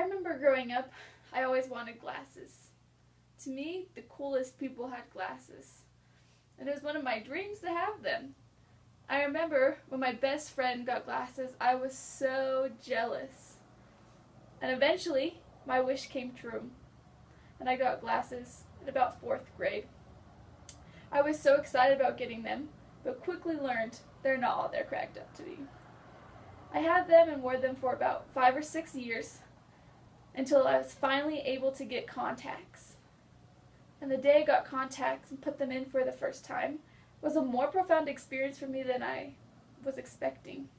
I remember growing up, I always wanted glasses. To me, the coolest people had glasses, and it was one of my dreams to have them. I remember when my best friend got glasses, I was so jealous. And eventually, my wish came true, and I got glasses in about 4th grade. I was so excited about getting them, but quickly learned they're not all they're cracked up to be. I had them and wore them for about 5 or 6 years until I was finally able to get contacts. And the day I got contacts and put them in for the first time was a more profound experience for me than I was expecting.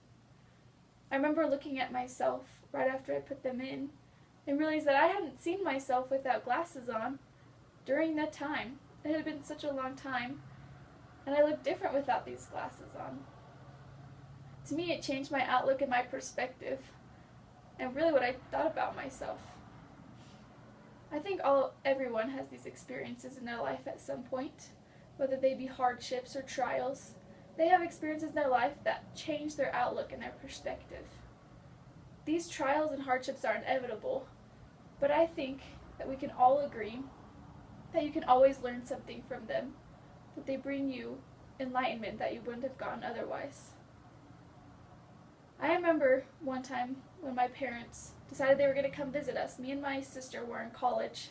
I remember looking at myself right after I put them in and realized that I hadn't seen myself without glasses on during that time. It had been such a long time, and I looked different without these glasses on. To me, it changed my outlook and my perspective, and really what I thought about myself. I think everyone has these experiences in their life at some point, whether they be hardships or trials. They have experiences in their life that change their outlook and their perspective. These trials and hardships are inevitable, but I think that we can all agree that you can always learn something from them, that they bring you enlightenment that you wouldn't have gotten otherwise. I remember one time when my parents decided they were going to come visit us. Me and my sister were in college,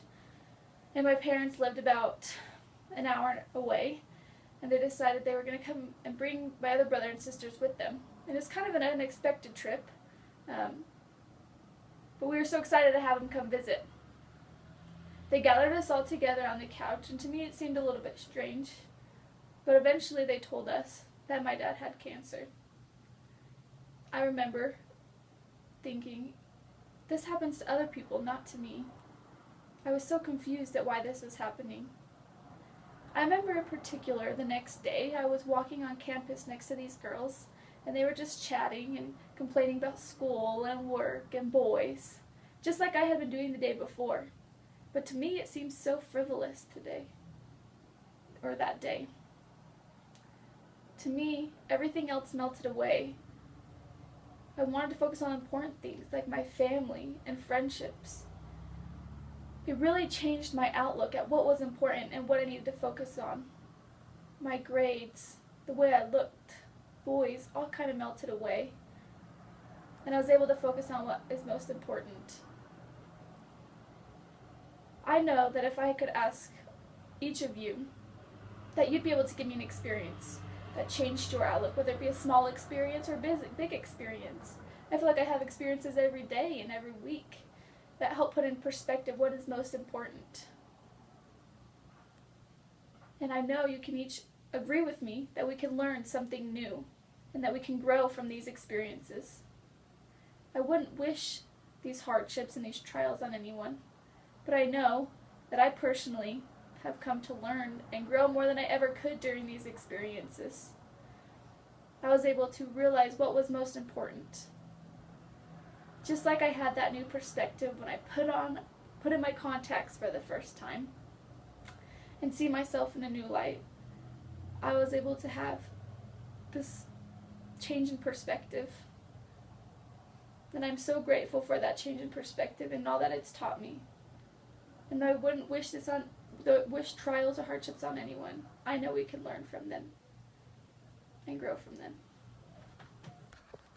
and my parents lived about an hour away, and they decided they were going to come and bring my other brother and sisters with them. And it was kind of an unexpected trip, but we were so excited to have them come visit. They gathered us all together on the couch, and to me it seemed a little bit strange, but eventually they told us that my dad had cancer. I remember thinking, this happens to other people, not to me. I was so confused at why this was happening. I remember in particular the next day I was walking on campus next to these girls, and they were just chatting and complaining about school and work and boys, just like I had been doing the day before. But to me it seemed so frivolous today, or that day. To me, everything else melted away. I wanted to focus on important things like my family and friendships. It really changed my outlook at what was important and what I needed to focus on. My grades, the way I looked, boys, all kind of melted away. And I was able to focus on what is most important. I know that if I could ask each of you, that you'd be able to give me an experience that changed your outlook, whether it be a small experience or a big experience. I feel like I have experiences every day and every week that help put in perspective what is most important. And I know you can each agree with me that we can learn something new and that we can grow from these experiences. I wouldn't wish these hardships and these trials on anyone, but I know that I personally have come to learn and grow more than I ever could during these experiences. I was able to realize what was most important. Just like I had that new perspective when I put in my contacts for the first time and see myself in a new light, I was able to have this change in perspective. And I'm so grateful for that change in perspective and all that it's taught me. And I wouldn't wish wish trials or hardships on anyone. I know we can learn from them and grow from them.